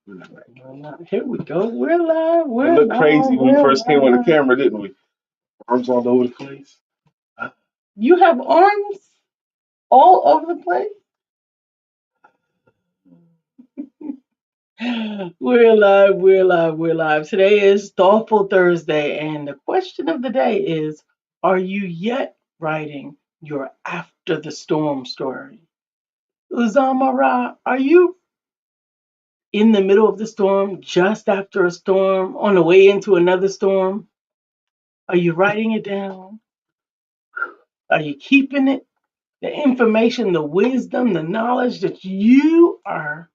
We're not right. Here we go. We're live. We We're looked live. crazy when we We're first came on the live. camera, didn't we? Arms all over the place. You have arms all over the place. We're live. We're live. We're live. Today is Thoughtful Thursday, and the question of the day is: are you yet writing your after the storm story? Uzamara, are you in the middle of the storm, just after a storm, on the way into another storm? Are you writing it down? Are you keeping it? The information, the wisdom, the knowledge that you are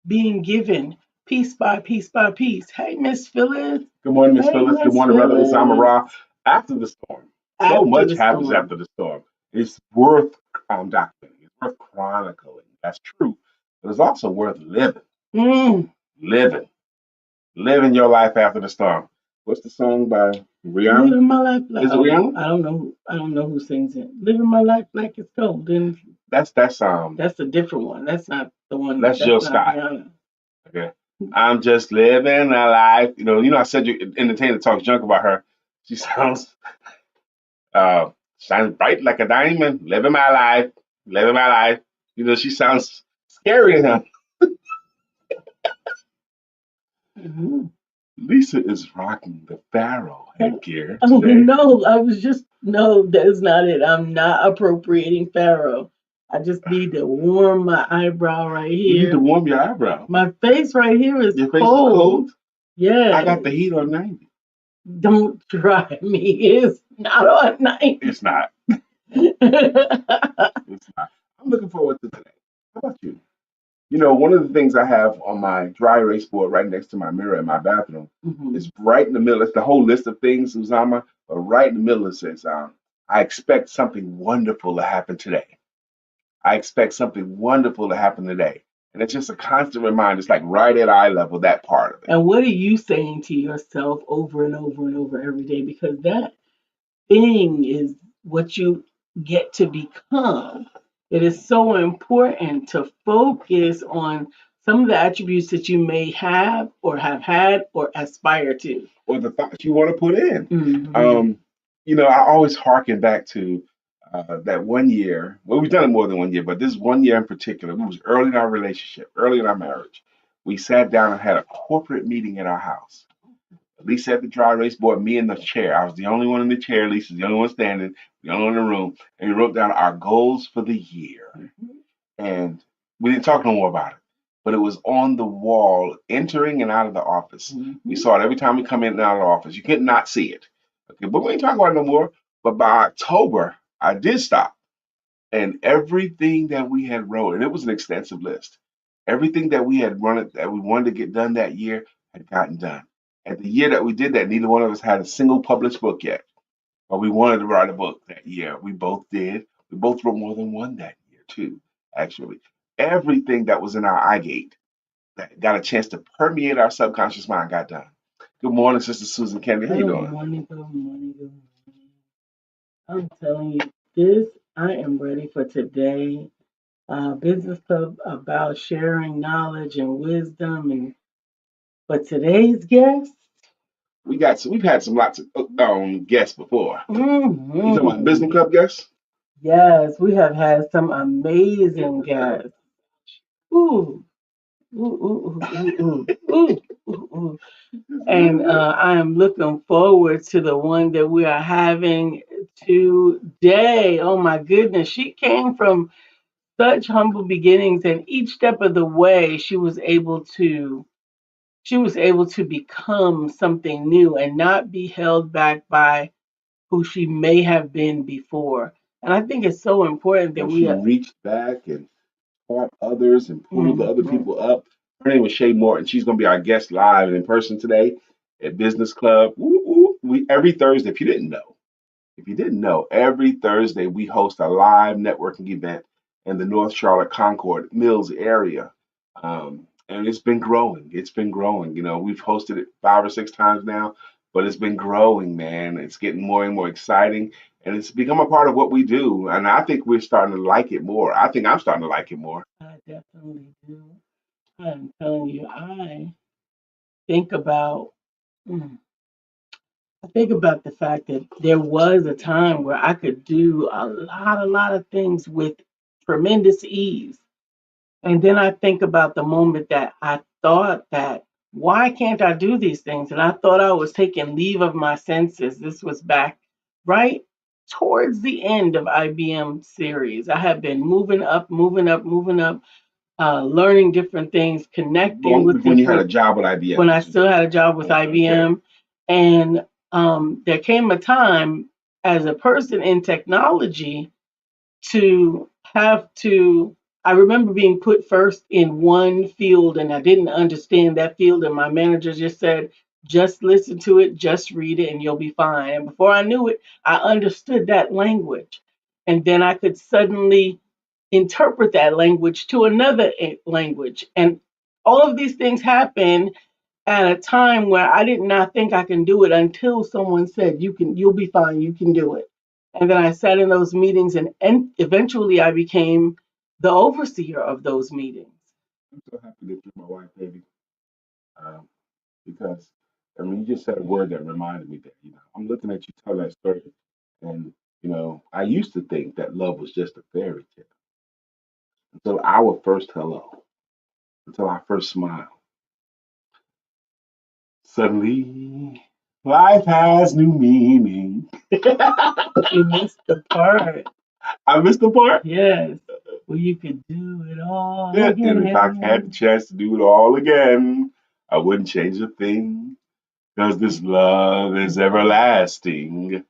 being given piece by piece by piece. Hey, Miss Phyllis. Good morning, Miss Hey, Phyllis. Good Miss morning, Brother Osama Phyllis. Ra. After the storm, so After much the happens storm. after the storm. It's worth documenting. It's worth chronicling. That's true. But it's also worth living. Mm, Living. Living your life after the storm. What's the song by Rihanna? living my life like Is it Rihanna? I don't know. I don't know who sings it. Living my life like it's gold. And That's that's a different one. That's not the one. that's That's Jill not Scott. Rihanna. Okay. I'm just living a life. I said you entertainer talks junk about her. She sounds shines bright like a diamond, living my life, living my life. She sounds scary now. Mhm. Lisa is rocking the Pharaoh headgear Oh today. no, I was just no, that's not it. I'm not appropriating Pharaoh. I just need to warm my eyebrow right You need to here. warm your eyebrow. My face right here is Your face is cold. cold. I Yes. got the heat on 90. Don't try me. It's not on 90. It's not. It's not. I'm looking forward to today. How about you? One of the things I have on my dry erase board right next to my mirror in my bathroom Mhm. is right in the middle. It's the whole list of things, Uzama, but right in the middle it says, I expect something wonderful to happen today. I expect something wonderful to happen today. And it's just a constant reminder. It's like right at eye level, that part of it. And what are you saying to yourself over and over and over every day? Because that thing is what you get to become. It is so important to focus on some of the attributes that you may have or have had or aspire to. Or the thoughts you want to put in. Hmm. Um, I always harken back to that one year. Well, we've done it more than one year, but this one year in particular, it was early in our relationship, early in our marriage. We sat down and had a corporate meeting at our house. Lisa at the dry erase board, me in the chair. I was the only one in the chair. Lisa's the only one standing, the only one in the room. And we wrote down our goals for the year. And we didn't talk no more about it. But it was on the wall, entering and out of the office. We saw it every time we come in and out of the office. You could not see it. Okay, but we ain't talking about it no more. But by October, I did stop. And everything that we had wrote, and it was an extensive list, everything that we had run it that we wanted to get done that year had gotten done. And the year that we did that, neither one of us had a single published book yet. But we wanted to write a book that year. We both did. We both wrote more than one that year, too, actually. Everything that was in our eye gate that got a chance to permeate our subconscious mind got done. Good morning, Sister Susan Kennedy. How you Good doing? morning, good morning, good morning. I'm telling you, this, I am ready for today. Business Club about sharing knowledge and wisdom. And but today's guest, We've had some lots of guests before. You talking about mhm, business club guests? yes, we have had some amazing guests. Ooh, ooh, ooh, ooh, ooh, ooh, ooh, ooh. And I am looking forward to the one that we are having today. Oh my goodness, she came from such humble beginnings, and each step of the way, she was able to become something new and not be held back by who she may have been before. And I think it's so important that And we she are. reached back and taught others and pulled the other Mhm. people up. Her name was Shay Morton. She's going to be our guest live and in person today at Business Club. Woo, woo. We every Thursday. If you didn't know, every Thursday we host a live networking event in the North Charlotte Concord Mills area. And it's been growing. It's been growing. We've hosted it 5 or 6 times now, but it's been growing, man. It's getting more and more exciting, and it's become a part of what we do. And I think we're starting to like it more. I think I'm starting to like it more. I definitely do. I'm telling you, I think about mm, I think about the fact that there was a time where I could do a lot of things with tremendous ease. And then I think about the moment that I thought that, why can't I do these things? And I thought I was taking leave of my senses. This was back right towards the end of IBM series. I had been moving up, moving up, moving up, learning different things, connecting with When you had a different, job with IBM, when I this was still had a job with okay. IBM. And there came a time as a person in technology to have to I remember being put first in one field and I didn't understand that field and my manager just said, just listen to it, just read it and you'll be fine. And before I knew it, I understood that language. And then I could suddenly interpret that language to another language. And all of these things happen at a time where I did not think I can do it until someone said, you'll be fine, you can do it. And then I sat in those meetings and eventually I became the overseer of those meetings. I'm so happy that you're my wife, baby. Um, because I mean, you just said a word that reminded me that I'm looking at you tell that story, and I used to think that love was just a fairy tale until our first hello, until our first smile. Suddenly, life has new meaning. You missed the part. I missed the part. Yes. Well, you could do it all Yeah, and if I had the again. chance to do it all again, I wouldn't change a thing. Because this love is everlasting.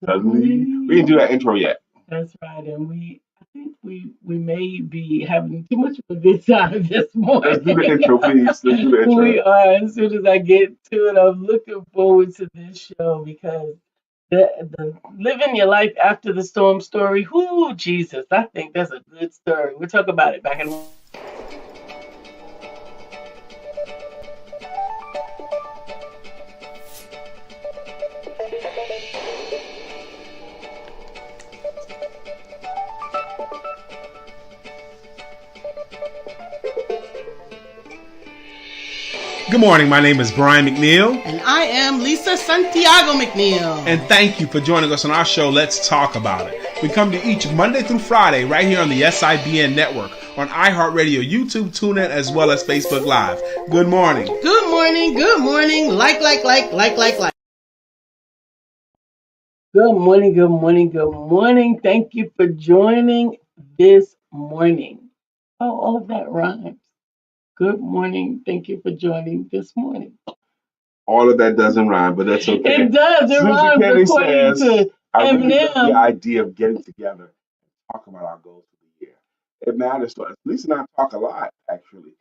Suddenly, we didn't do that intro yet. That's right. And I think we may be having too much of a good time this Let's do the morning. intro, please. Let's do the We intro. are. As soon as I get to it, I'm looking forward to this show because the living your life after the storm story. Whoo, Jesus! I think that's a good story. We'll talk about it back in. Good morning. My name is Brian McNeill. And I am Lisa Santiago McNeill. And thank you for joining us on our show, Let's Talk About It. We come to each Monday through Friday right here on the SIBN network, on iHeartRadio, YouTube, TuneIn, as well as Facebook Live. Good morning. Good morning. Good morning. Like. Good morning. Good morning. Good morning. Thank you for joining this morning. Oh, all of that rhymes. Good morning. Thank you for joining this morning. All of that doesn't rhyme, but that's okay. It does. It Susan rhymes Kennedy according says, to I really love the Eminem. idea of getting together and talk about our goals for the year. It matters to us. Lisa and I talk a lot, actually.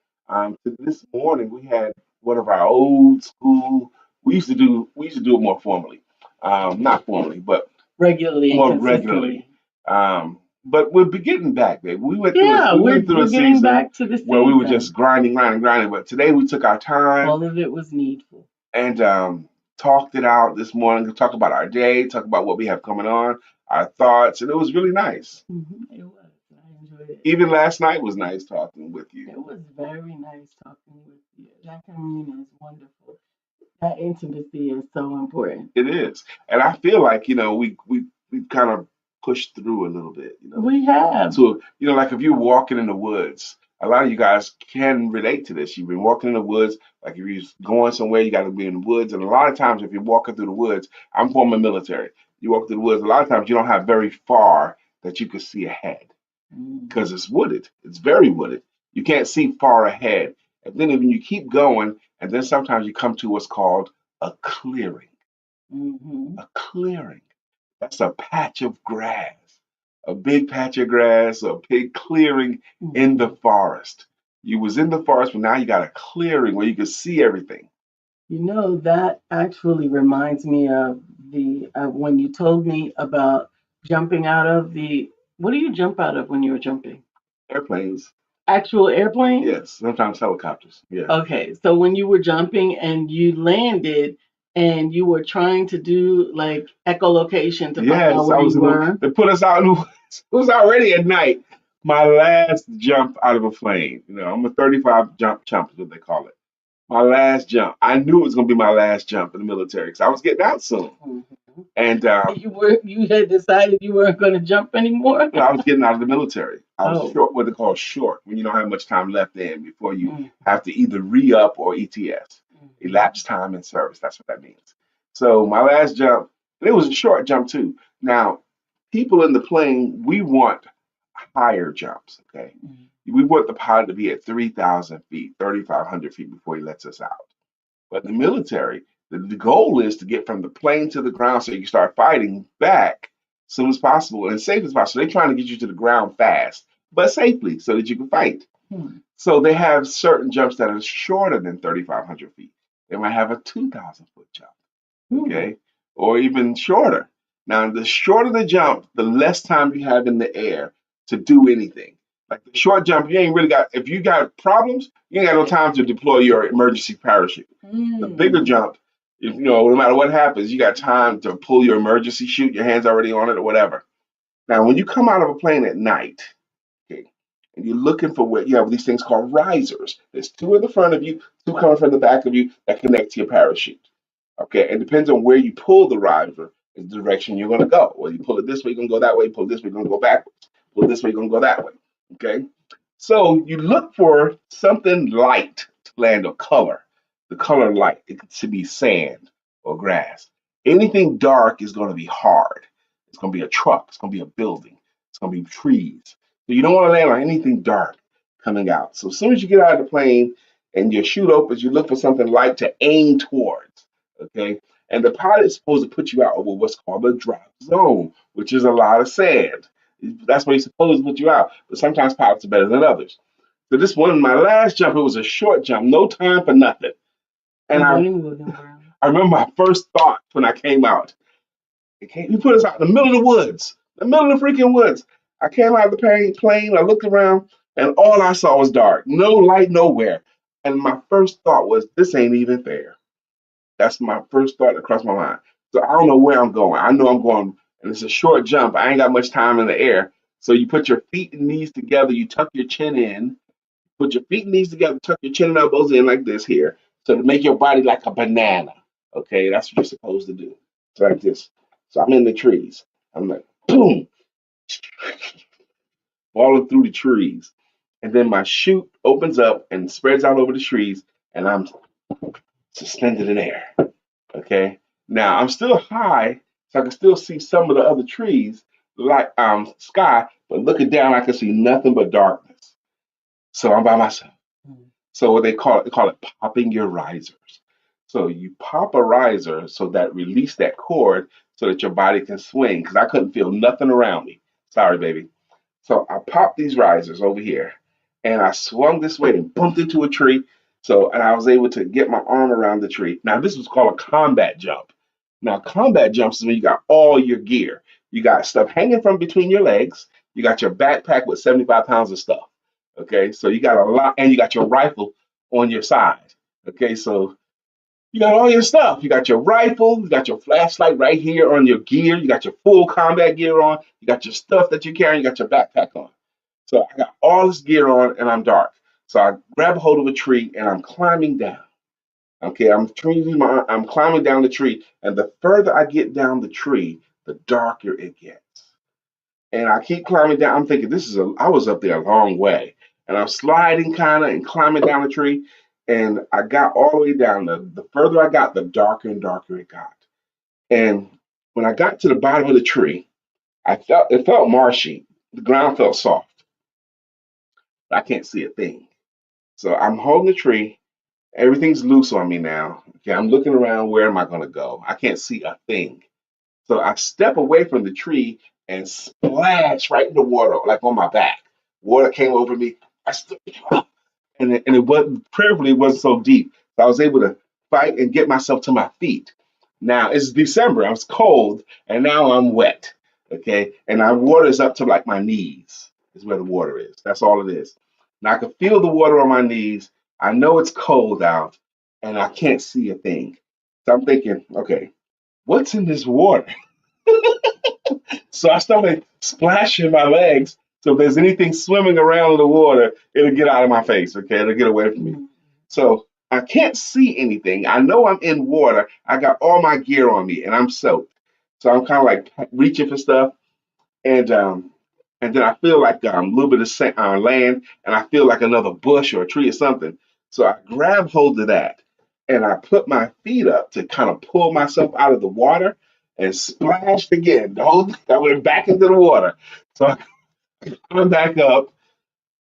This morning we had one of our old school. We used to do it more formally, not formally, but Regularly and more consistently. regularly. But we're getting back, babe. We went Yeah, through we're a getting season back to the where we were season. just grinding, grinding, grinding. But today we took our time All of it was needful. and talked it out this morning. To talk about our day, talk about what we have coming on, our thoughts, and it was really nice. It was. I enjoyed it. Even last night was nice talking with you. It was very nice talking with you. That communion is wonderful. That intimacy is so important. It is, and I feel like we kind of pushed through a little bit. We have. So like if you're walking in the woods, a lot of you guys can relate to this. You've been walking in the woods, like if you're going somewhere, you got to be in the woods. And a lot of times, if you're walking through the woods, I'm former military. You walk through the woods. A lot of times, you don't have very far that you can see ahead because it's wooded. It's very wooded. You can't see far ahead. And then when you keep going, and then sometimes you come to what's called a clearing. A clearing. That's a patch of grass, a big patch of grass, a big clearing in the forest. You was in the forest, but now you got a clearing where you can see everything. That actually reminds me of the when you told me about jumping out of the. What do you jump out of when you were jumping? Airplanes, Actual airplanes? yes, sometimes helicopters, yeah. Okay, so when you were jumping and you landed and you were trying to do like echolocation to find out Yes, I where was you in the, were. they put us out in the woods. It was already at night, My last jump out of a plane. I'm a 35 jump chump is what they call it. My last jump. I knew it was gonna be my last jump in the military because I was getting out soon. Mhm. And You had decided you weren't going to jump anymore. I was getting out of the military. I was Oh. short, what they call short, when you don't have much time left in before you Mm, have to either re-up or ETS, mhm. elapsed time in service. That's what that means. So my last jump, and it was a short jump too. Now, people in the plane, we want higher jumps. Okay, Mhm. we want the pilot to be at 3,000 feet, 3,500 feet before he lets us out. But in the military, the goal is to get from the plane to the ground so you can start fighting back as soon as possible and as safe as possible. They're trying to get you to the ground fast, but safely so that you can fight. Hmm. So they have certain jumps that are shorter than 3,500 feet. They might have a 2,000-foot jump, Hmm. okay, or even shorter. Now, the shorter the jump, the less time you have in the air to do anything. Like the short jump, you ain't really got, if you got problems, you ain't got no time to deploy your emergency parachute. The bigger Hmm. jump, if no matter what happens, you got time to pull your emergency chute, your hand's already on it or whatever. Now, when you come out of a plane at night, okay, and you're looking for what you have these things called risers. There's two in the front of you, two coming from the back of you that connect to your parachute. Okay, it depends on where you pull the riser, is the direction you're going to go. Well, you pull it this way, you're going to go that way. Pull it this way, you're going to go backwards. Pull it this way, you're going to go that way. Okay, so you look for something light to land, or color. The color light. It should be sand or grass. Anything dark is going to be hard. It's going to be a truck. It's going to be a building. It's going to be trees. So you don't want to land on anything dark coming out. So as soon as you get out of the plane and your chute opens, you look for something light to aim towards. Okay. And the pilot is supposed to put you out over what's called a drop zone, which is a lot of sand. That's where he's supposed to put you out. But sometimes pilots are better than others. So this one, my last jump, it was a short jump, no time for nothing. And Good I, morning, William Brown. I remember my first thought when I came out. He put us out in the middle of the woods, the middle of the freaking woods. I came out of the plane, I looked around, and all I saw was dark, no light nowhere. And my first thought was, this ain't even fair. That's my first thought that crossed my mind. So I don't know where I'm going. I know I'm going, and it's a short jump. I ain't got much time in the air. So you put your feet and knees together, you tuck your chin in, put your feet and knees together, tuck your chin and elbows in like this here. So to make your body like a banana. Okay, that's what you're supposed to do. It's like this. So I'm in the trees. I'm like, boom, falling through the trees. And then my chute opens up and spreads out over the trees, and I'm suspended in air. Okay. Now I'm still high, so I can still see some of the other trees, like sky, but looking down, I can see nothing but darkness. So I'm by myself. Hmm. So what they call it popping your risers. So you pop a riser so that release that cord so that your body can swing. Because I couldn't feel nothing around me. Sorry, baby. So I popped these risers over here, and I swung this way and bumped into a tree. So, and I was able to get my arm around the tree. Now this was called a combat jump. Now combat jumps is when you got all your gear. You got stuff hanging from between your legs. You got your backpack with 75 pounds of stuff. Okay, so you got a lot, and you got your rifle on your side. Okay, so you got all your stuff. You got your rifle, you got your flashlight right here on your gear, you got your full combat gear on, you got your stuff that you're carrying, you got your backpack on. So I got all this gear on and I'm dark. So I grab a hold of a tree and I'm climbing down. Okay, I'm climbing down the tree, and the further I get down the tree, the darker it gets. And I keep climbing down. I'm thinking I was up there a long way. And I'm sliding kind of and climbing down the tree. And I got all the way down. The further I got, the darker and darker it got. And when I got to the bottom of the tree, it felt marshy. The ground felt soft. But I can't see a thing. So I'm holding the tree. Everything's loose on me now. Okay, I'm looking around. Where am I going to go? I can't see a thing. So I step away from the tree and splash right in the water, like on my back. Water came over me. I stood up, and it wasn't, prayerfully, it wasn't so deep. So I was able to fight and get myself to my feet. Now it's December. I was cold, and now I'm wet. Okay, and my water is up to like my knees. Is where the water is. That's all it is. Now I can feel the water on my knees. I know it's cold out, and I can't see a thing. So I'm thinking, okay, what's in this water? So I started splashing my legs So if there's anything swimming around in the water, it'll get out of my face. Okay, it'll get away from me. Mm. So I can't see anything. I know I'm in water. I got all my gear on me, and I'm soaked. So I'm kind of like reaching for stuff, and um, and then I feel like a little bit of land, and I feel like another bush or a tree or something. So I grab hold of that, and I put my feet up to kind of pull myself out of the water, and splashed again. The whole I went back into the water. So I come back up,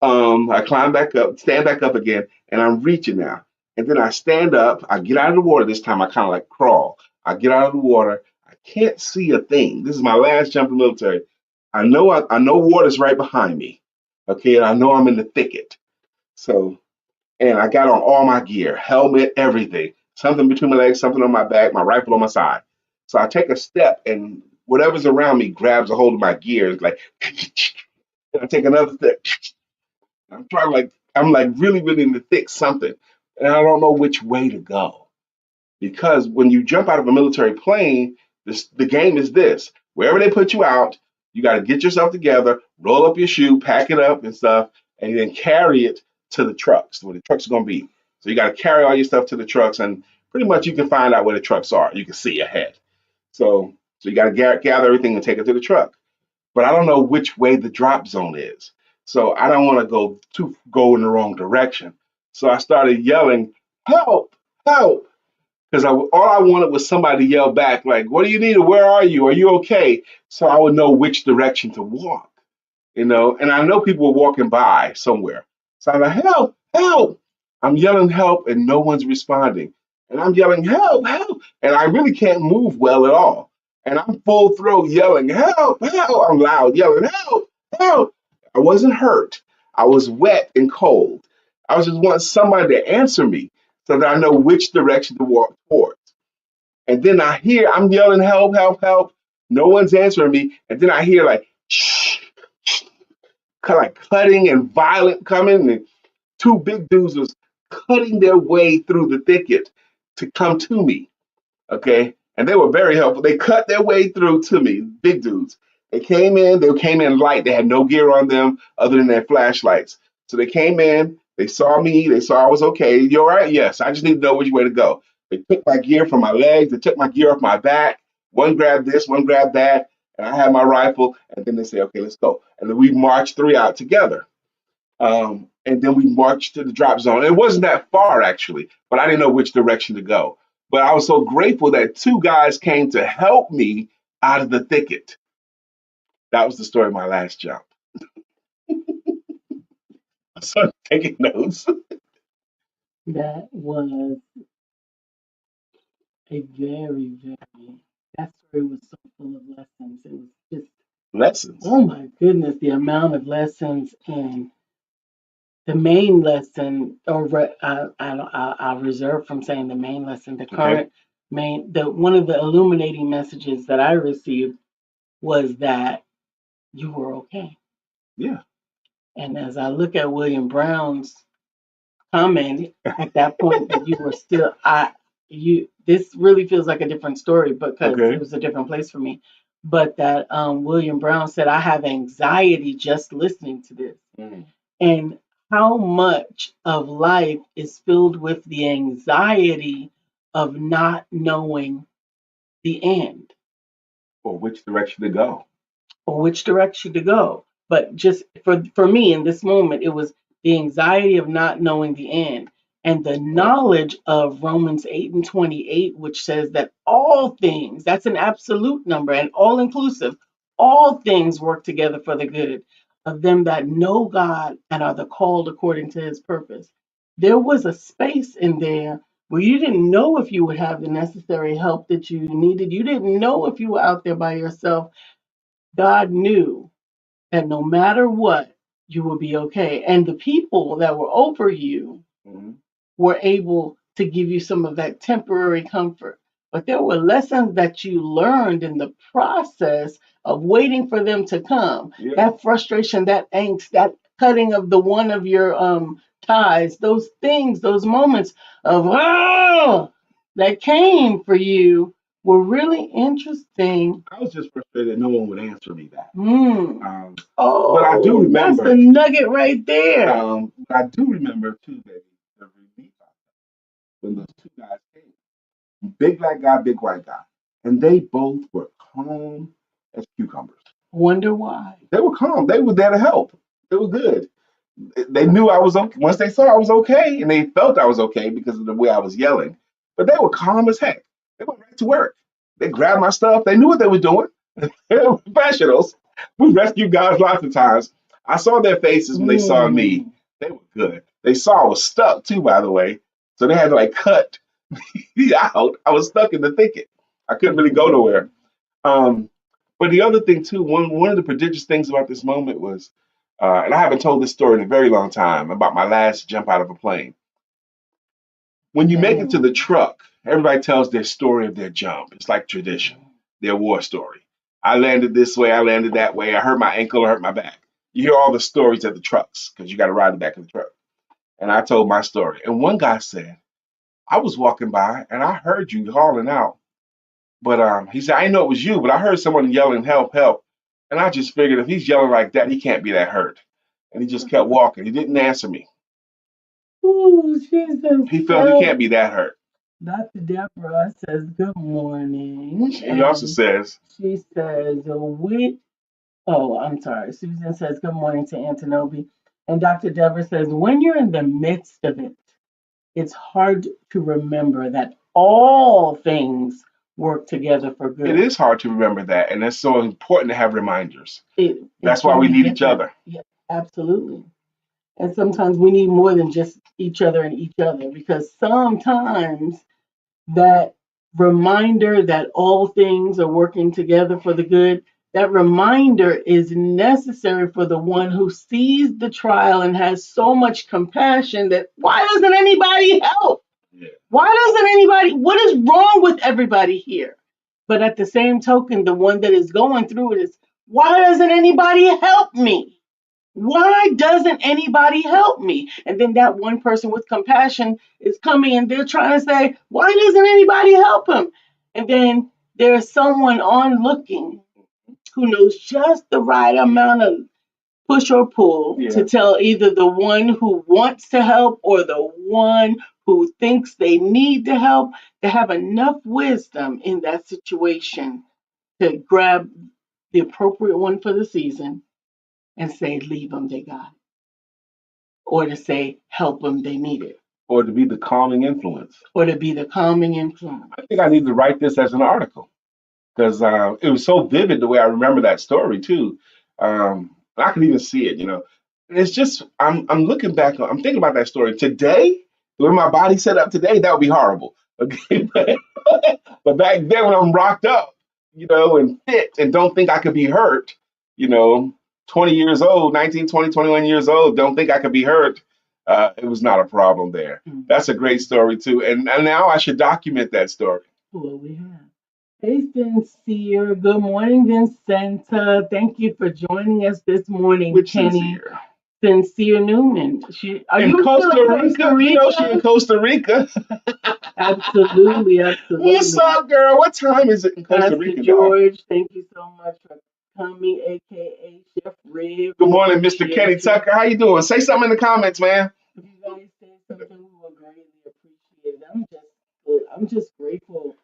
I climb back up, stand back up again, and I'm reaching now. And then I stand up, I get out of the water this time, I kind of like crawl. I get out of the water, I can't see a thing. This is my last jump in the military. I know water's right behind me. Okay, and I know I'm in the thicket. So, and I got on all my gear, helmet, everything. Something between my legs, something on my back, my rifle on my side. So I take a step and whatever's around me grabs a hold of my gear. It's like and I take another step. I'm like really, really in the thick something. And I don't know which way to go. Because when you jump out of a military plane, the game is this. Wherever they put you out, you got to get yourself together, roll up your shoe, pack it up and stuff, and then carry it to the trucks, where the trucks are going to be. So you got to carry all your stuff to the trucks, and pretty much you can find out where the trucks are. You can see ahead. So you got to gather everything and take it to the truck, but I don't know which way the drop zone is. So I don't want to go in the wrong direction. So I started yelling, "Help! Help!" Because all I wanted was somebody to yell back, like, "What do you need? Or where are you? Are you okay?" So I would know which direction to walk, you know. And I know people were walking by somewhere. So I'm like, "Help! Help!" I'm yelling help, and no one's responding. And I'm yelling help, help, and I really can't move well at all. And I'm full throat yelling help, help. I'm loud yelling help, help. I wasn't hurt. I was wet and cold. I was just wanting somebody to answer me so that I know which direction to walk towards. And then I'm yelling help, help, help. No one's answering me. And then I hear like kind of like cutting and violent coming, and two big dudes was cutting their way through the thicket to come to me. Okay. And they were very helpful. They cut their way through to me, big dudes. They came in light. They had no gear on them other than their flashlights. So they came in, they saw me, they saw I was okay. You all right? Yes. I just need to know which way to go. They took my gear from my legs, they took my gear off my back. One grabbed this, one grabbed that, and I had my rifle. And then they said, okay, let's go. And then we marched three out together. And then we marched to the drop zone. It wasn't that far actually, but I didn't know which direction to go. But I was so grateful that two guys came to help me out of the thicket. That was the story of my last jump. So I'm taking notes. That was a that story was so full of lessons. It was just, Lessons. oh my goodness, the amount of lessons. And the main lesson, I'll reserve from saying the main lesson, the Okay. current one of the illuminating messages that I received was that you were okay. Yeah. And as I look at William Brown's comment at that point that you were still, this really feels like a different story because it Okay. was a different place for me. But that William Brown said, I have anxiety just listening to this. Mm. And how much of life is filled with the anxiety of not knowing the end Or which direction to go. or which direction to go. But just for me in this moment, it was the anxiety of not knowing the end and the knowledge of Romans 8 and 28, which says that all things, that's an absolute number and all inclusive, all things work together for the good of them that know God and are the called according to his purpose. There was a space in there where you didn't know if you would have the necessary help that you needed. You didn't know if you were out there by yourself. God knew that no matter what, you will be okay. And the people that were over you Mhm. were able to give you some of that temporary comfort. But there were lessons that you learned in the process of waiting for them to come. Yeah. That frustration, that angst, that cutting of the one of your ties, those things, those moments of that came for you were really interesting. I was just frustrated no one would answer me back. Mm. But I do Oh, that's remember. a nugget right there. I do remember too, baby, the relief when those two guys came. Big black guy, big white guy, and they both were calm as cucumbers. Wonder why. They were calm. They were there to help. They were good. They knew I was okay. Once they saw I was okay, and they felt I was okay because of the way I was yelling. But they were calm as heck. They went right to work. They grabbed my stuff. They knew what they were doing. They were professionals. We rescued guys lots of times. I saw their faces when they saw me. They were good. They saw I was stuck too, by the way. So they had to like cut me out. I was stuck in the thicket. I couldn't really go nowhere. Um, but the other thing too, one of the prodigious things about this moment was, and I haven't told this story in a very long time about my last jump out of a plane. When you make it to the truck, everybody tells their story of their jump. It's like tradition, their war story. I landed this way, I landed that way, I hurt my ankle, I hurt my back. You hear all the stories at the trucks because you got to ride the back of the truck. And I told my story. And one guy said, I was walking by and I heard you hauling out. But he said, I didn't know it was you, but I heard someone yelling, help, help. And I just figured if he's yelling like that, he can't be that hurt. And he just kept walking. He didn't answer me. Ooh, Jesus. He felt he can't be that hurt. Dr. Deborah says, good morning. He also says, she says, oh, I'm sorry. Susan says, good morning to Antonobi. And Dr. Deborah says, when you're in the midst of it, it's hard to remember that all things work together for good. It is hard to remember that. And it's so important to have reminders. It That's why we can need be each different. other. Yeah, absolutely. And sometimes we need more than just each other and each other, because sometimes that reminder that all things are working together for the good, that reminder is necessary for the one who sees the trial and has so much compassion that why doesn't anybody help? Yeah. Why doesn't anybody, what is wrong with everybody here? But at the same token, the one that is going through it is, why doesn't anybody help me? Why doesn't anybody help me? And then that one person with compassion is coming and they're trying to say, why doesn't anybody help him? And then there's someone on looking who knows just the right amount of push or pull to tell either the one who wants to help or the one who thinks they need to help, to have enough wisdom in that situation to grab the appropriate one for the season and say, leave them, they got it. Or to say, help them, they need it. Or to be the calming influence. Or to be the calming influence. I think I need to write this as an article because it was so vivid the way I remember that story too. I can even see it, you know. And it's just I'm looking back, I'm thinking about that story today. The way my body set up today, that would be horrible. Okay, but back then when I'm rocked up, you know, and fit and don't think I could be hurt, you know, 20 years old, 19, 20, 21 years old, don't think I could be hurt. It was not a problem there. That's a great story too, and now I should document that story. Well, we have. Hey, Sincere. Good morning, Vincenta. Thank you for joining us this morning, Which Kenny. Sincere? Sincere Newman. Are In you Costa still in Rica? Costa Rica? You know she in Costa Rica. Absolutely, absolutely. What's up, girl? What time is it in Costa Pastor Rica? George, thank you so much for coming, aka Chef Rib. Good morning, Mr. Kenny Tucker. How you doing? Say something in the comments, man. If you guys say something, we will greatly appreciate it. I'm just grateful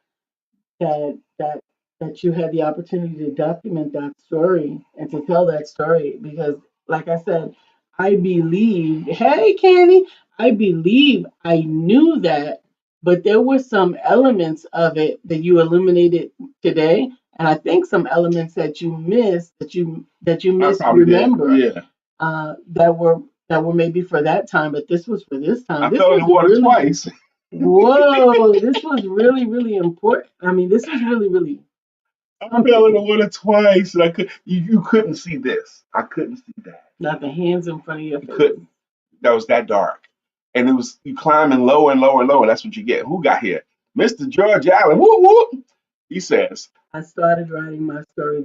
that you had the opportunity to document that story and to tell that story, because like I said, I believe, hey Candy, I believe I knew that, but there were some elements of it that you illuminated today, and I think some elements that you missed, that you misremember, that were maybe for that time, but this was for this time. I fell in the water twice. Whoa, this was really, really important. I mean, this was really, really. I fell in the water twice, and you couldn't see this. I couldn't see that. Not the hands in front of your face. You couldn't. That was that dark, and it was you climbing lower and lower and lower. That's what you get. Who got here? Mr. George Allen. Whoop whoop. He says. I started writing my story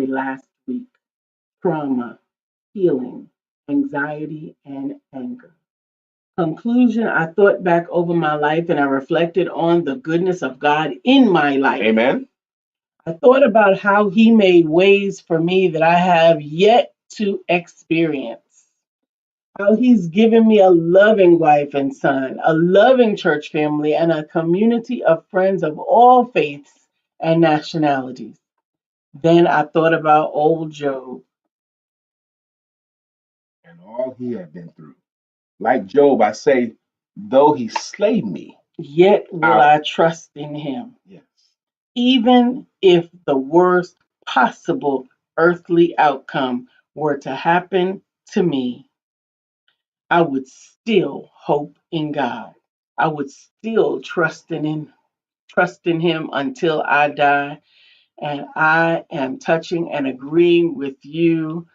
last week. Trauma, healing, anxiety, and anger. Conclusion, I thought back over my life and I reflected on the goodness of God in my life. Amen. I thought about how He made ways for me that I have yet to experience. How He's given me a loving wife and son, a loving church family, and a community of friends of all faiths and nationalities. Then I thought about old Job. And all he had been through. Like Job, I say, though he slay me, Yet will I'll. I trust in Him. Yes. Even if the worst possible earthly outcome were to happen to me, I would still hope in God. I would still trust in Him until I die. And I am touching and agreeing with you,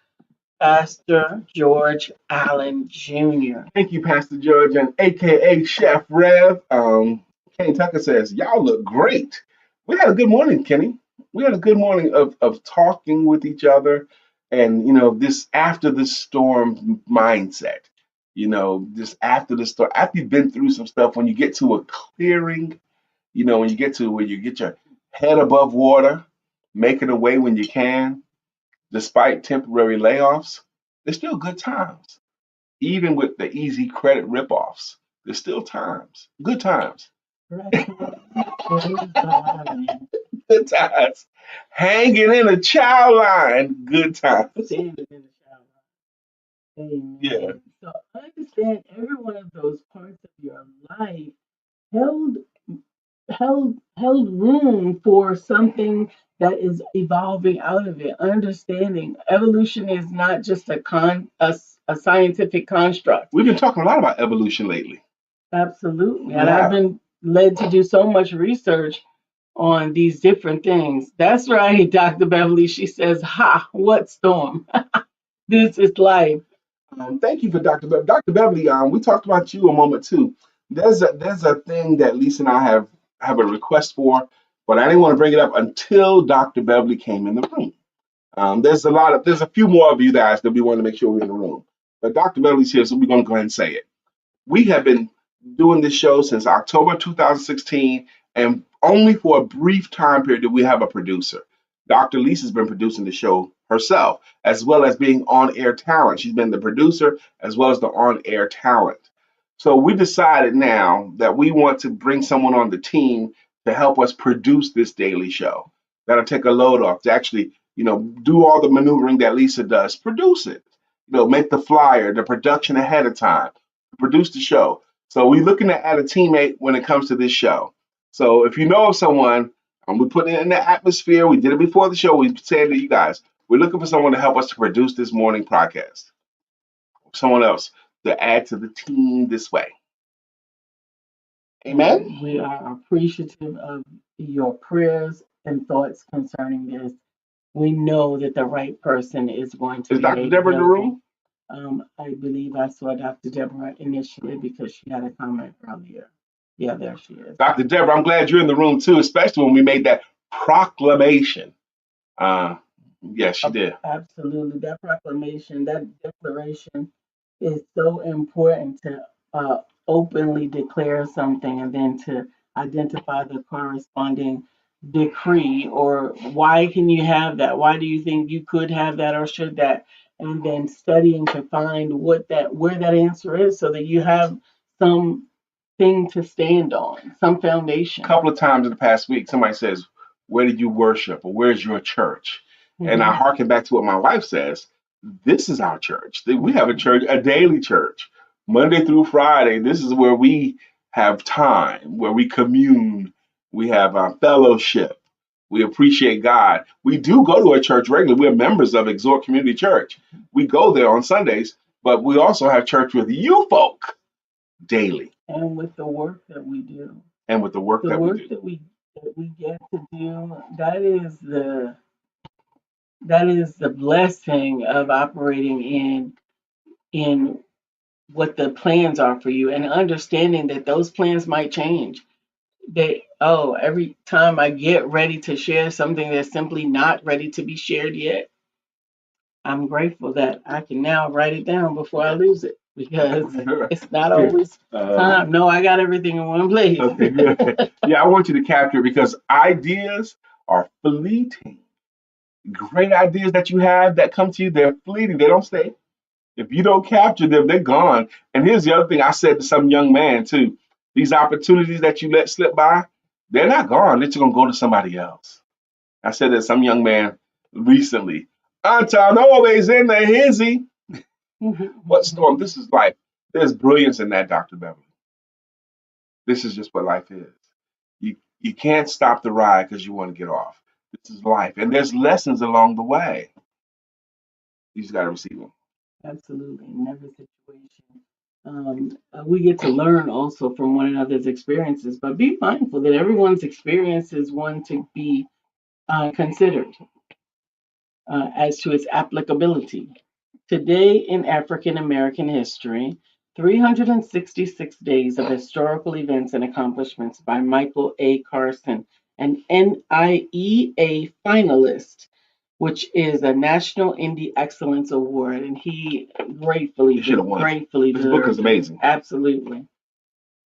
Pastor George Allen Jr. Thank you, Pastor George, and AKA Chef Rev. Kenny Tucker says, y'all look great. We had a good morning, Kenny. We had a good morning of talking with each other and, this after the storm mindset. This after the storm, after you've been through some stuff, when you get to a clearing, when you get to where you get your head above water, making a way when you can, despite temporary layoffs, there's still good times even with the easy credit ripoffs, there's still times, good times, good times. Hanging in a child line, good times. Standing in the shower. Amen. Yeah. So understand every one of those parts of your life held held room for something that is evolving out of it. Understanding evolution is not just a scientific construct. We've been talking a lot about evolution lately. Absolutely. We And I've have. been led to do so much research on these different things. That's right, Dr. Beverly. She says, ha, what storm? This is life. Thank you for Dr. Beverly. Dr. Beverly, we talked about you a moment too. There's a thing that Lisa and I have a request for, but I didn't want to bring it up until Dr. Beverly came in the room. There's a few more of you guys that we want to make sure we're in the room. But Dr. Beverly's here, so we're going to go ahead and say it. We have been doing this show since October 2016, and only for a brief time period do we have a producer. Dr. Lisa's been producing the show herself, as well as being on air talent. She's been the producer as well as the on air talent. So we decided now that we want to bring someone on the team to help us produce this daily show. That'll take a load off to actually, do all the maneuvering that Lisa does, produce it, make the flyer, the production ahead of time, produce the show. So we're looking to add a teammate when it comes to this show. So if you know of someone, we put it in the atmosphere. We did it before the show. We said to you guys, we're looking for someone to help us to produce this morning podcast. Someone else to add to the team this way. Amen. And we are appreciative of your prayers and thoughts concerning this. We know that the right person is going to Is be Dr. made Deborah in the available. room? I believe I saw Dr. Deborah initially because she had a comment earlier. Yeah, there she is. Dr. Deborah, I'm glad you're in the room too, especially when we made that proclamation. Yes, she did. Absolutely. That proclamation, that declaration is so important to openly declare something and then to identify the corresponding decree or why can you have that? Why do you think you could have that or should that? And then studying to find where that answer is so that you have some thing to stand on, some foundation. A couple of times in the past week, somebody says, where did you worship or where's your church? And I hearken back to what my wife says. This is our church. We have a church, a daily church, Monday through Friday. This is where we have time, where we commune. We have our fellowship. We appreciate God. We do go to a church regularly. We're members of Exhort Community Church. We go there on Sundays, but we also have church with you folk daily. And with the work that we do. And with the work The that we work do. that we get to do, that is the blessing of operating in what the plans are for you and understanding that those plans might change. Every time I get ready to share something that's simply not ready to be shared yet, I'm grateful that I can now write it down before I lose it. because it's not always time. No, I got everything in one place. Okay, good. Yeah, I want you to capture it because ideas are fleeting. Great ideas that you have that come to you, they're fleeting. They don't stay. If you don't capture them, they're gone. And here's the other thing I said to some young man too. These opportunities that you let slip by, they're not gone. They're just gonna go to somebody else. I said to some young man recently, I'm always in the hizzy. What storm? This is life. There's brilliance in that, Dr. Beverly. This is just what life is. You can't stop the ride because you want to get off. This is life. And there's lessons along the way. You just gotta receive them. Absolutely, in every situation. We get to learn also from one another's experiences, but be mindful that everyone's experience is one to be considered as to its applicability. Today in African American history, 366 days of historical events and accomplishments by Michael A. Carson, an NIEA finalist, which is a National Indie Excellence Award, and he You should have won. gratefully This book is deserved it. amazing. Absolutely.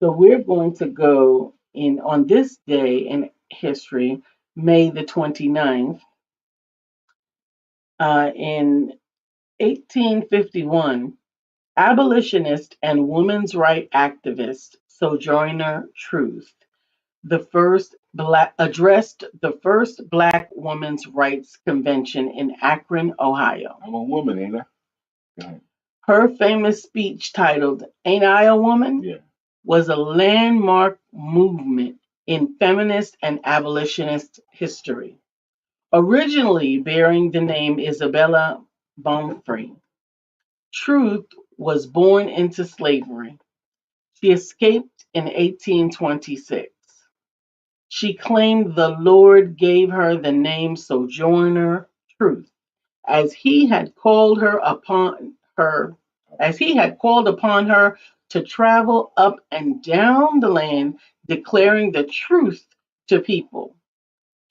So we're going to go in on this day in history, May the 29th, in 1851, abolitionist and women's rights activist Sojourner Truth, the first black addressed the first Black Women's Rights Convention in Akron, Ohio. I'm a woman, ain't I? Go ahead. Her famous speech titled "Ain't I a Woman?" Yeah. was a landmark movement in feminist and abolitionist history. Originally bearing the name Isabella Baumfree, Truth was born into slavery. She escaped in 1826. She claimed the Lord gave her the name Sojourner Truth, as he had called her upon her, as he had called upon her to travel up and down the land declaring the truth to people.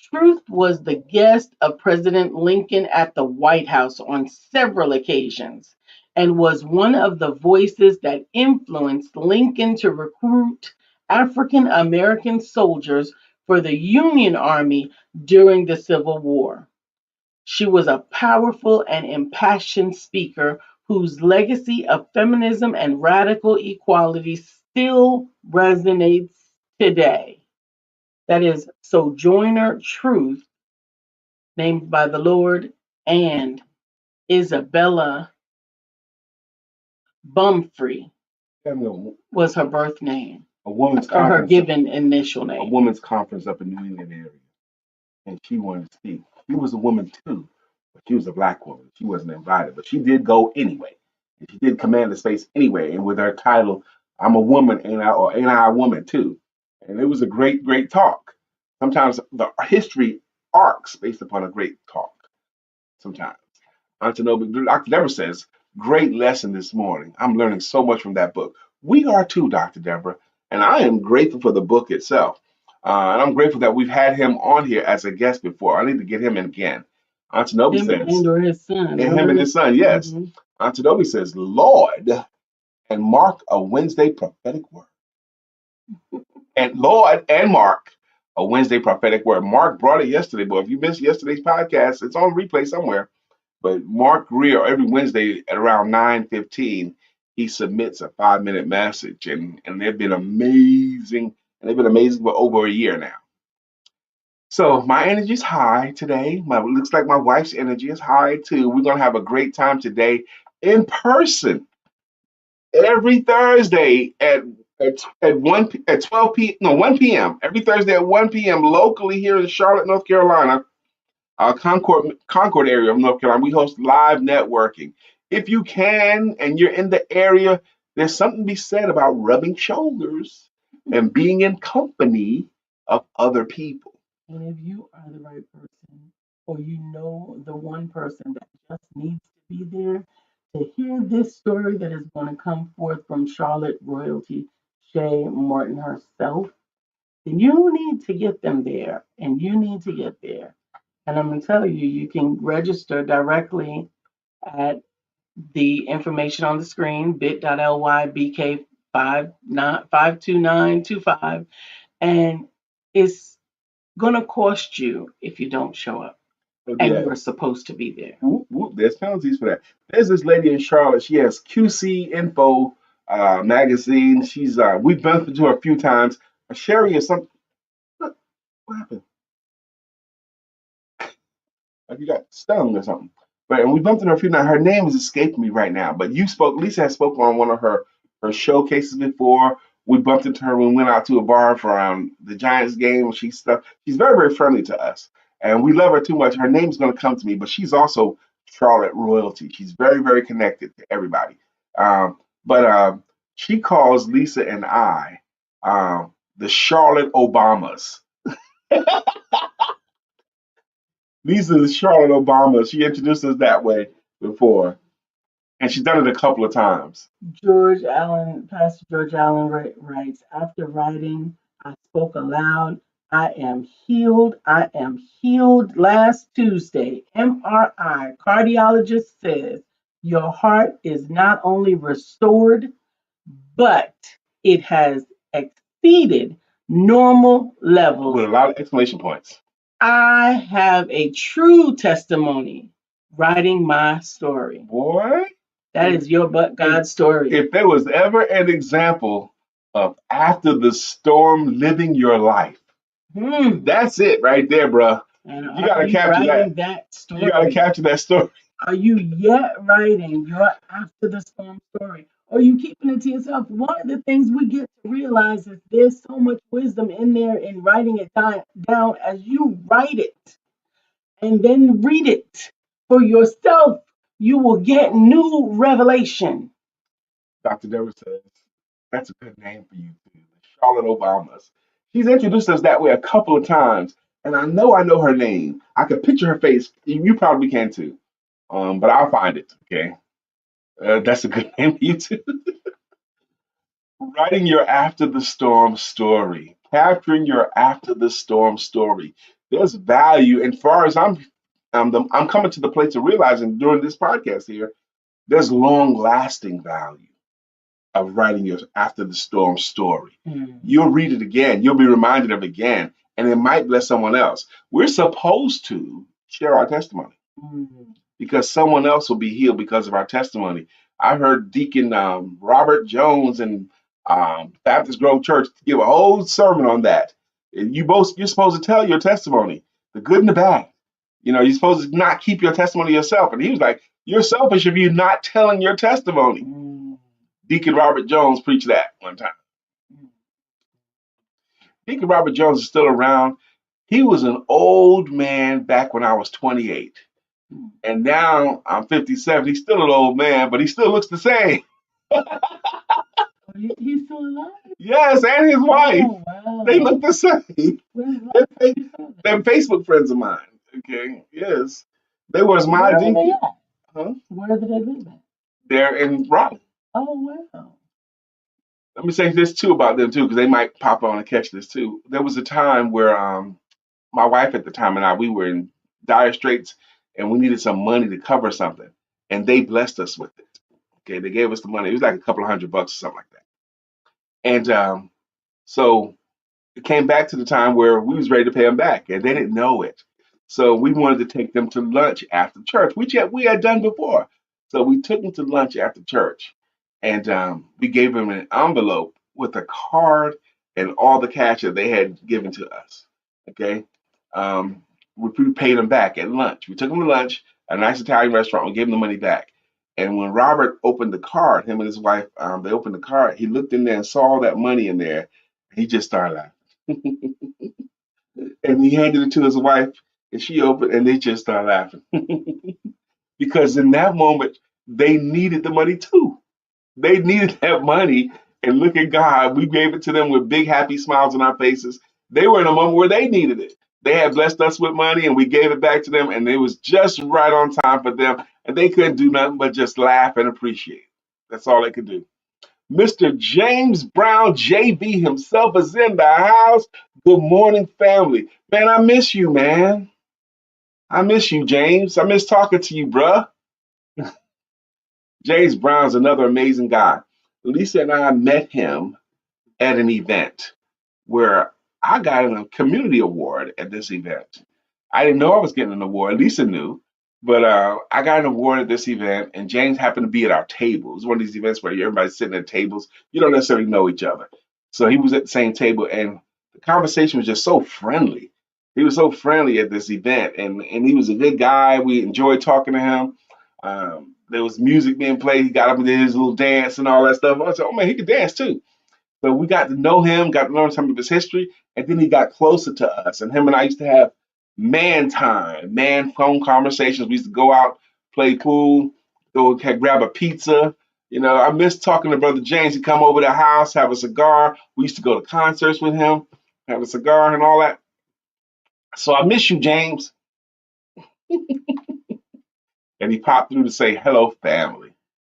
Truth was the guest of President Lincoln at the White House on several occasions and was one of the voices that influenced Lincoln to recruit African American soldiers for the Union Army during the Civil War. She was a powerful and impassioned speaker whose legacy of feminism and radical equality still resonates today. That is Sojourner Truth, named by the Lord, and Isabella Bumfree Having a, was her birth name, a woman's or her conference, given initial a name. woman's conference up in New England area, and she wanted to speak. She was a woman too, but she was a black woman. She wasn't invited, but she did go anyway. And she did command the space anyway. And with her title, "I'm a woman, ain't I?" or "Ain't I a woman too?" And it was a great, great talk. Sometimes the history arcs based upon a great talk. Sometimes. Dr. Deborah says, great lesson this morning. I'm learning so much from that book. We are too, Dr. Deborah. And I am grateful for the book itself. And I'm grateful that we've had him on here as a guest before. I need to get him in again. Antonobi Him says, and or his son. and him and his son, yes. Mhm. Antonobi says, Lord, and mark a Wednesday prophetic word. And Lord and Mark, a Wednesday prophetic word. Mark brought it yesterday, but if you missed yesterday's podcast, it's on replay somewhere. But Mark Greer, every Wednesday at around 9:15, he submits a 5-minute message. And they've been amazing. And they've been amazing for over a year now. So my energy is high today. Looks like my wife's energy is high too. We're gonna have a great time today in person every Thursday at 12 p no 1 p.m. every Thursday at 1 p.m. locally here in Charlotte, North Carolina, Concord area of North Carolina. We host live networking. If you can and you're in the area, there's something to be said about rubbing shoulders and being in company of other people. And if you are the right person, or you know the one person that just needs to be there to hear this story that is going to come forth from Charlotte royalty, Shay Martin herself, then you need to get them there, and you need to get there. And I'm going to tell you, you can register directly at The information on the screen, bit.ly BK52925, and it's gonna cost you if you don't show up, Oh, and yeah. you are supposed to be there. Whoop, whoop, there's penalties for that. There's this lady in Charlotte. She has QC Info magazine. She's we've been to her a few times. Sherry is some. What happened? Like you got stung or something. But and we bumped into her a few times. Her name is escaping me right now. But you spoke. Lisa has spoken on one of her showcases before. We bumped into her when we went out to a bar for the Giants game. She's stuff. She's very very friendly to us, and we love her too much. Her name's going to come to me, but she's also Charlotte royalty. She's very very connected to everybody. But she calls Lisa and I the Charlotte Obamas. Lisa is Charlotte Obama. She introduced us that way before, and she's done it a couple of times. Pastor George Allen writes, after writing, I spoke aloud. I am healed. I am healed. Last Tuesday, MRI cardiologist says your heart is not only restored, but it has exceeded normal With levels. a lot of exclamation points. I have a true testimony writing my story. Boy, That is your but God story. if there was ever an example of after the storm living your life, that's it right there, bruh. And You gotta are you capture writing that. story? You gotta capture that story. Are you yet writing your after the storm story? Or are you keeping it to yourself? One of the things we get to realize is there's so much wisdom in there in writing it down as you write it and then read it for yourself. You will get new revelation. Dr. Deborah says, that's a good name for you, too. The Charlotte Obamas. She's introduced us that way a couple of times, and I know her name. I can picture her face. You probably can too. But I'll find it. Okay, that's a good name for you too. Writing your after the storm story, capturing your after the storm story. There's value, and far as I'm coming to the place of realizing during this podcast here, there's long lasting value of writing your after the storm story. You'll read it again, you'll be reminded of it again, and it might bless someone else. We're supposed to share our testimony because someone else will be healed because of our testimony. I heard Deacon Robert Jones and Baptist Grove Church give a whole sermon on that. And you're supposed to tell your testimony, the good and the bad. You know, you're supposed to not keep your testimony yourself. And he was like, you're selfish if you're not telling your testimony. Deacon Robert Jones preached that one time. Deacon Robert Jones is still around. He was an old man back when I was 28. And now I'm 57. He's still an old man, but he still looks the same. He's still alive? Yes, and his wife. Oh, wow. They look the same. They're They're Facebook friends of mine. Okay, yes. They were as my Where are they deacon. at? Huh? Where do they live at? They're in Raleigh. Oh, wow. Let me say this too about them too, because they might pop on and catch this too. There was a time where my wife at the time and we were in dire straits and we needed some money to cover something. And they blessed us with it. Okay, they gave us the money. It was like a couple of $100 or something like that. And so it came back to the time where we was ready to pay them back and they didn't know it. So we wanted to take them to lunch after church, which we had done before. So we took them to lunch after church and we gave them an envelope with a card and all the cash that they had given to us. Okay. We paid them back at lunch. We took them to lunch, a nice Italian restaurant. We gave them the money back. And when Robert opened the card, him and his wife, they opened the card. He looked in there and saw all that money in there. He just started laughing. And he handed it to his wife, and she opened, and they just started laughing. Because in that moment, they needed the money too. They needed that money. And look at God, we gave it to them with big, happy smiles on our faces. They were in a moment where they needed it. They had blessed us with money, and we gave it back to them, and it was just right on time for them. And they couldn't do nothing but just laugh and appreciate. That's all they could do. Mr. James Brown, JB himself, is in the house. Good morning, family. Man, I miss you, man. I miss you, James. I miss talking to you, bruh. James Brown's another amazing guy. Lisa and I met him at an event where I got a community award at this event. I didn't know I was getting an award. Lisa knew, but I got an award at this event, and James happened to be at our table. It was one of these events where everybody's sitting at tables. You don't necessarily know each other. So he was at the same table, and the conversation was just so friendly. He was so friendly at this event, and he was a good guy. We enjoyed talking to him. There was music being played. He got up and did his little dance and all that stuff. I said, "Oh man, he could dance too." So we got to know him, got to learn some of his history, and then he got closer to us. And him and I used to have man time, man phone conversations. We used to go out, play pool, grab a pizza. I miss talking to Brother James. He'd come over to the house, have a cigar. We used to go to concerts with him, have a cigar and all that. So I miss you, James. And he popped through to say, hello, family.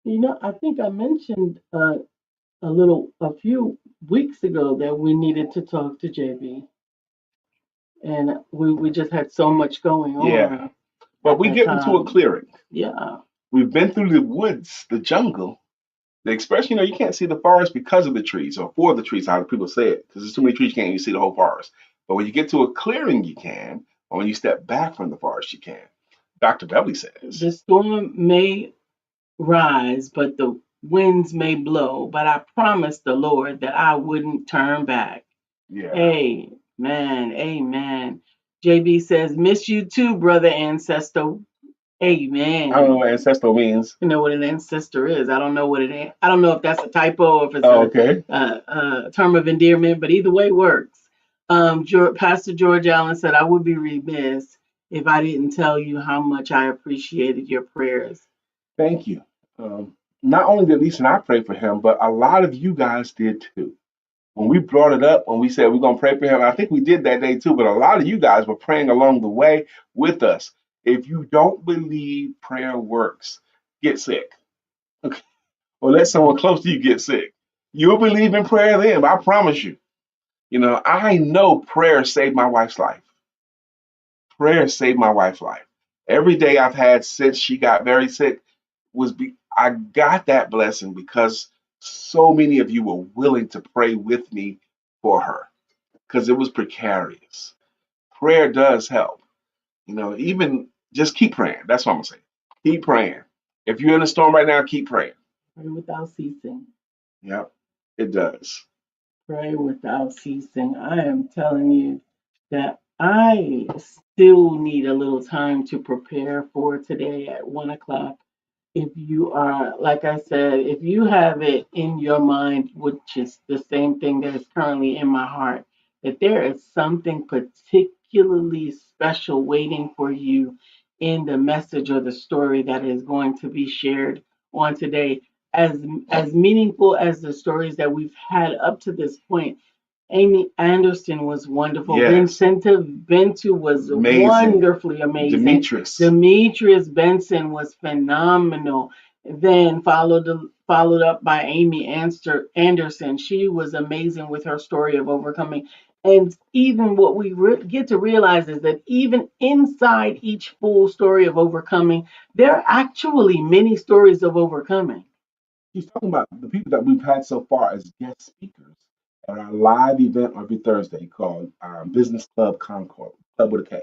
I think I mentioned a few weeks ago that we needed to talk to JB, and we just had so much going Yeah. on But at we that get into a time. clearing. Yeah, We've been through the woods, the jungle. The expression, you can't see the forest because of the trees or for the trees, how people say it, because there's too many trees, you can't even see the whole forest. But when you get to a clearing, you can, or when you step back from the forest, you can. Dr. Beverly says, the storm may rise, but the winds may blow, but I promised the Lord that I wouldn't turn back. yeah. Amen. Amen. JB says, miss you too, brother ancestor. I don't know Amen. what ancestral means. You know what an ancestor is. I don't know what it is. I don't know if that's a typo or if it's Oh, okay. a term of endearment, but either way works. Pastor George Allen said, I would be remiss if I didn't tell you how much I appreciated your prayers. Thank you. Not only did Lisa and I pray for him, but a lot of you guys did too. When we brought it up, when we said we're going to pray for him, I think we did that day too, but a lot of you guys were praying along the way with us. If you don't believe prayer works, get sick. Okay. Or let someone close to you get sick. You'll believe in prayer then, I promise you. I know prayer saved my wife's life. Prayer saved my wife's life. Every day I've had since she got very sick I got that blessing because so many of you were willing to pray with me for her because it was precarious. Prayer does help. Even just keep praying. That's what I'm gonna say. Keep praying. If you're in a storm right now, keep praying. Pray without ceasing. Yep, it does. Pray without ceasing. I am telling you that I still need a little time to prepare for today at 1 o'clock. If you are, like I said, if you have it in your mind, which is the same thing that is currently in my heart, that there is something particularly special waiting for you in the message or the story that is going to be shared on today. As meaningful as the stories that we've had up to this point, Amy Anderson was wonderful. Yes, Vincenta Ventu was amazing. wonderfully amazing. Demetrius. Demetrius Benson was phenomenal. Then followed up by Amy Anderson. She was amazing with her story of overcoming. And even what we get to realize is that even inside each full story of overcoming, there are actually many stories of overcoming. He's talking about the people that we've had so far as guest speakers at our live event every Thursday called Business Club Concord, Club with a K.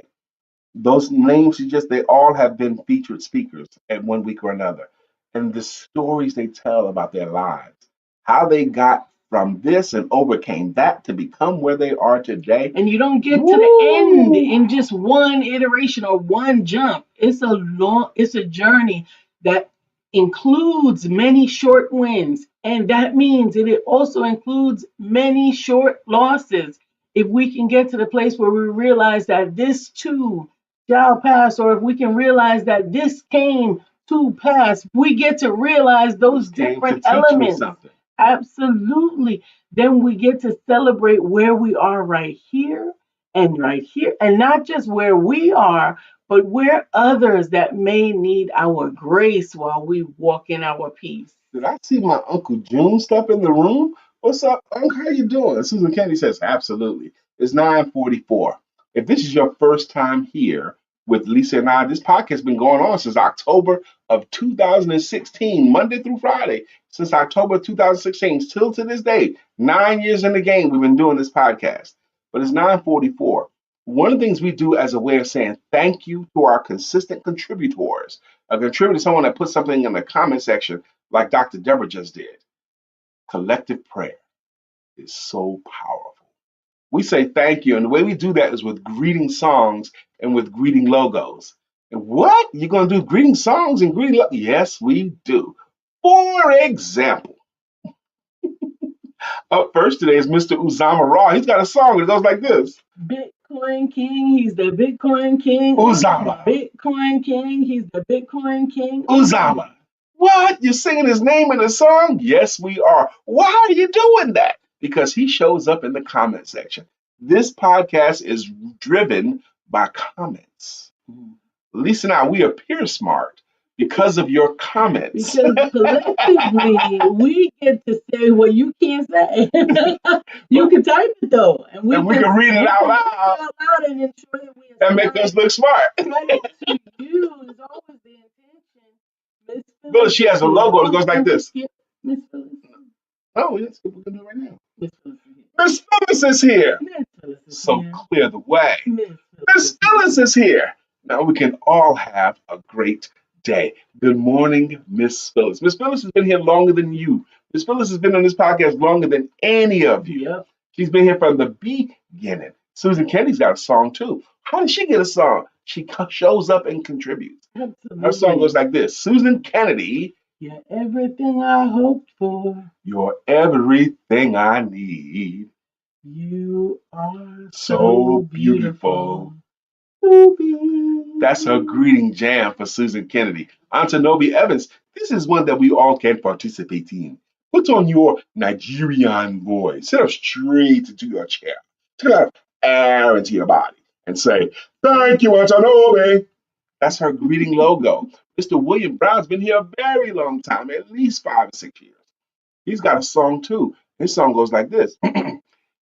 Those names they all have been featured speakers at one week or another. And the stories they tell about their lives, how they got from this and overcame that to become where they are today. And you don't get to the end in just one iteration or one jump. It's a journey that includes many short wins. And that means it also includes many short losses. If we can get to the place where we realize that this too shall pass, or if we can realize that this came to pass, we get to realize those different elements. Absolutely. Then we get to celebrate where we are right here, and not just where we are, but where others that may need our grace while we walk in our peace. Did I see my Uncle June step in the room? What's up, Uncle? How you doing? Susan Kennedy says, absolutely. It's 9:44. If this is your first time here, with Lisa and I. This podcast has been going on since October of 2016, Monday through Friday, since October 2016, still to this day. 9 years in the game, we've been doing this podcast. But it's 9:44. One of the things we do as a way of saying thank you to our consistent contributors, a contributor is someone that puts something in the comment section, like Dr. Deborah just did. Collective prayer is so powerful. We say thank you, and the way we do that is with greeting songs and with greeting logos. And what? You're going to do greeting songs and greeting logos? Yes, we do. For example, up first today is Mr. Uzama Raw. He's got a song that goes like this. Bitcoin King, he's the Bitcoin King. Uzama. Bitcoin King, he's the Bitcoin King. Uzama. What? You're singing his name in the song? Yes, we are. Why are you doing that? Because he shows up in the comment section. This podcast is driven by comments. Lisa and I, we appear smart because of your comments. Because collectively, we get to say what you can't say. You can type it though, and we can read it out loud and ensure that we and make us look smart. Credit to you is always the intention. Miss Phyllis, she has a logo that goes like this. Miss Phyllis. Oh, yes, we're going to do it right now. Miss Phyllis is here. Miss Phyllis is here. Miss Phyllis is So here. clear the way. Miss Phyllis is here. Now we can all have a great day. Good morning, Miss Phyllis. Miss Phyllis has been here longer than you. Miss Phyllis has been on this podcast longer than any of you. Yep. She's been here from the beginning. Susan Kennedy's got a song too. How did she get a song? She shows up and contributes. Absolutely. Her song goes like this. Susan Kennedy. You're everything I hoped for. You're everything I need. You are So beautiful. That's her greeting jam for Susan Kennedy. Antanobi Evans, this is one that we all can participate in. Put on your Nigerian voice. Sit up straight into your chair. Take a lot of air into your body and say, thank you, Antanobi. That's her greeting logo. Mr. William Brown's been here a very long time, at least 5 or 6 years. He's got a song too. His song goes like this.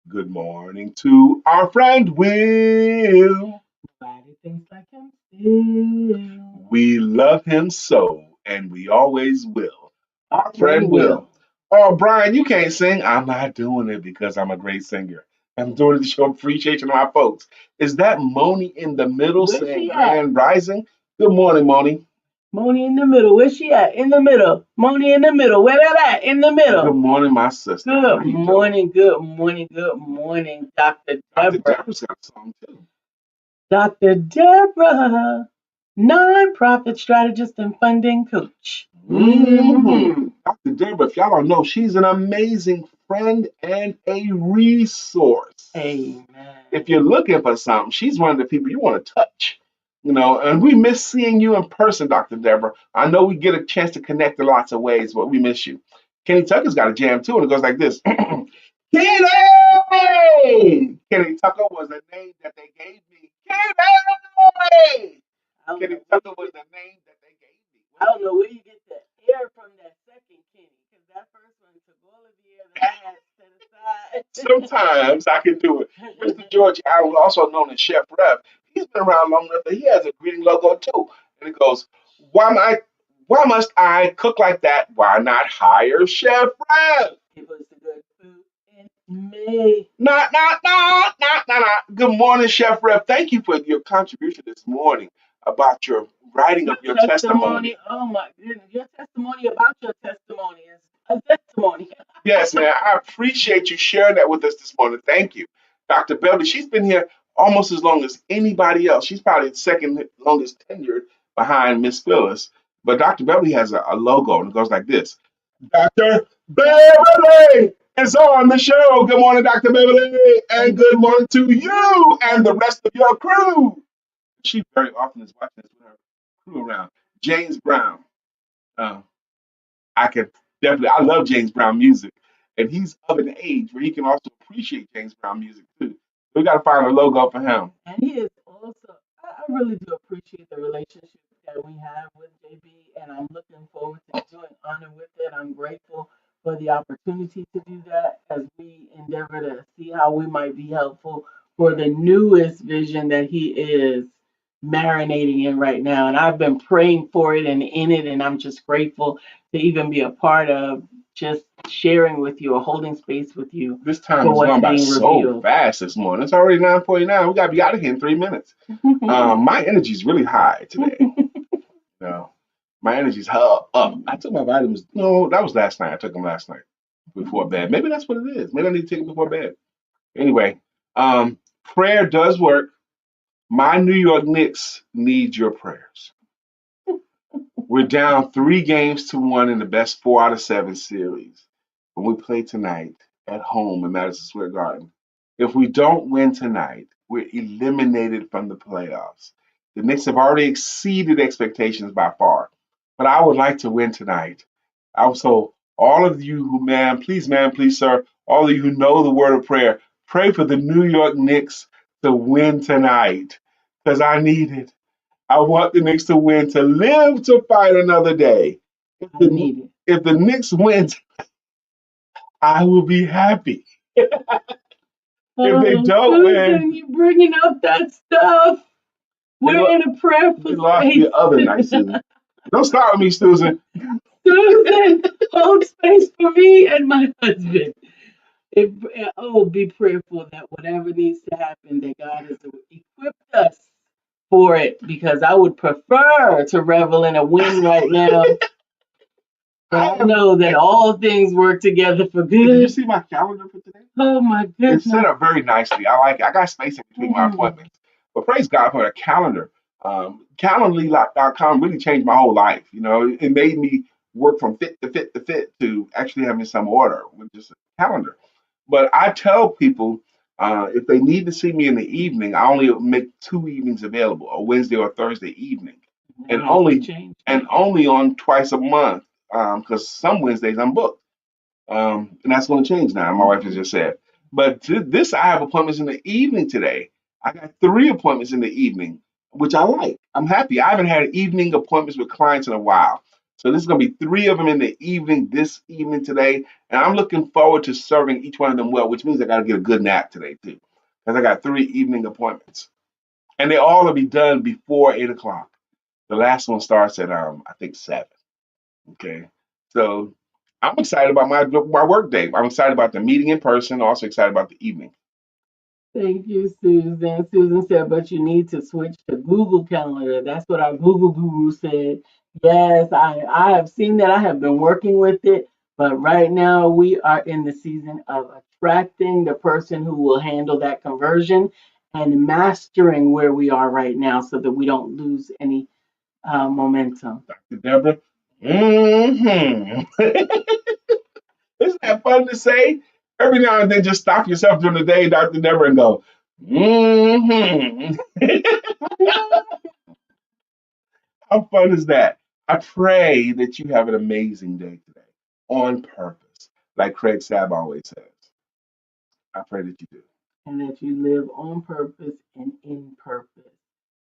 Good morning to our friend Will. Nobody thinks like him still. We love him so, and we always will. Our friend Will. Oh, Brian, you can't sing. I'm not doing it because I'm a great singer. I'm doing it to show appreciation to my folks. Is that Moni in the middle Where's saying she at? Grand Rising? Good morning, Moni. Moni in the middle. Where's she at? In the middle. Moni in the middle. Where that at? In the middle. Good morning, my sister. How Good you doing? morning, good morning, good morning, Dr. Dr. Deborah. Deborah's got a song too. Dr. Deborah, nonprofit strategist and funding coach. Mhm. Dr. Deborah, if y'all don't know, she's an amazing friend and a resource. Amen. If you're looking for something, she's one of the people you want to touch. You know, and we miss seeing you in person, Dr. Deborah. I know we get a chance to connect in lots of ways, but we miss you. Kenny Tucker's got a jam too, and it goes like this. Kenny! Kenny Tucker was the name that they gave me. Kenny! Kenny Tucker was the name that they gave me. I don't know where you get the air from that second Kenny, because that first one took all of the air that I had set aside. Sometimes I can do it. Mr. George Allen, also known as Chef Rev, he's been around long enough that he has a greeting logo too. And it goes, why must I cook like that? Why not hire Chef Rev? It was the good food in May. Not. Good morning, Chef Rev. Thank you for your contribution this morning about your writing of your testimony. Oh my goodness. Your testimony about your testimony is a testimony. Yes, man. I appreciate you sharing that with us this morning. Thank you. Dr. Beverly, she's been here almost as long as anybody else. She's probably the second longest tenured behind Miss Phyllis. But Dr. Beverly has a logo and it goes like this. Dr. Beverly is on the show. Good morning, Dr. Beverly. And good morning to you and the rest of your crew. She very often is watching this with her crew around. James Brown. I love James Brown music. And he's of an age where he can also appreciate James Brown music too. We got to find a logo for him. And he is also, I really do appreciate the relationship that we have with JB, and I'm looking forward to doing honor with it. I'm grateful for the opportunity to do that as we endeavor to see how we might be helpful for the newest vision that he is marinating in right now. And I've been praying for it and in it. And I'm just grateful to even be a part of just sharing with you or holding space with you This time for has what's gone by being so revealed. fast this morning. It's already 9:49. We gotta be out of here in 3 minutes. My energy's really high today. No, my energy's up. I took my vitamins. No, that was last night. I took them last night before bed. Maybe that's what it is. Maybe I need to take them before bed. Anyway, prayer does work. My New York Knicks need your prayers. We're down 3 games to 1 in the best 4 out of 7 series when we play tonight at home in Madison Square Garden. If we don't win tonight, we're eliminated from the playoffs. The Knicks have already exceeded expectations by far, but I would like to win tonight. Also, all of you who, ma'am, please, sir, all of you who know the word of prayer, pray for the New York Knicks to win tonight because I need it. I want the Knicks to win to live to fight another day. If I the, need it. if the Knicks wins, I will be happy. If they Oh, don't win, Susan, you bringing up that stuff. they, We're in a they prayerful lost space. the other night, Susan. Don't start with me, Susan. Susan, hold space for me and my husband. If, be prayerful that whatever needs to happen, that God has equipped us for it. Because I would prefer to revel in a win right now, but I know that all things work together for Did you good. see my calendar for today? Oh my It's set goodness! up very nicely. I like it. I got space in between my appointments. But praise God for a calendar. Calendly.com really changed my whole life. You know, it made me work from fit to fit to fit to actually having some order with just a calendar. But I tell people if they need to see me in the evening, I only make 2 evenings available, a Wednesday or Thursday evening, That and has to only change. on twice a month because some Wednesdays I'm booked. And that's going to change now. My wife has just said. But this, I have appointments in the evening today. I got 3 appointments in the evening, which I like. I'm happy. I haven't had evening appointments with clients in a while. So this is going to be 3 of them in the evening this evening today. And I'm looking forward to serving each one of them well, which means I got to get a good nap today too. Because I got 3 evening appointments. And they all will be done before 8 o'clock. The last one starts at I think 7. Okay. So I'm excited about my work day. I'm excited about the meeting in person, also excited about the evening. Thank you, Susan. Susan said, but you need to switch to Google Calendar. That's what our Google guru said. Yes, I have seen that. I have been working with it, but right now we are in the season of attracting the person who will handle that conversion and mastering where we are right now so that we don't lose any momentum. Dr. Deborah. Mm-hmm. Isn't that fun to say? Every now and then just stop yourself during the day, Dr. Deborah, and go, mm-hmm. How fun is that? I pray that you have an amazing day today on purpose, like Craig Sab always says. I pray that you do. And that you live on purpose and in purpose.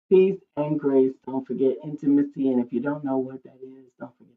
Peace and grace. Don't forget intimacy. And if you don't know what that is, don't forget.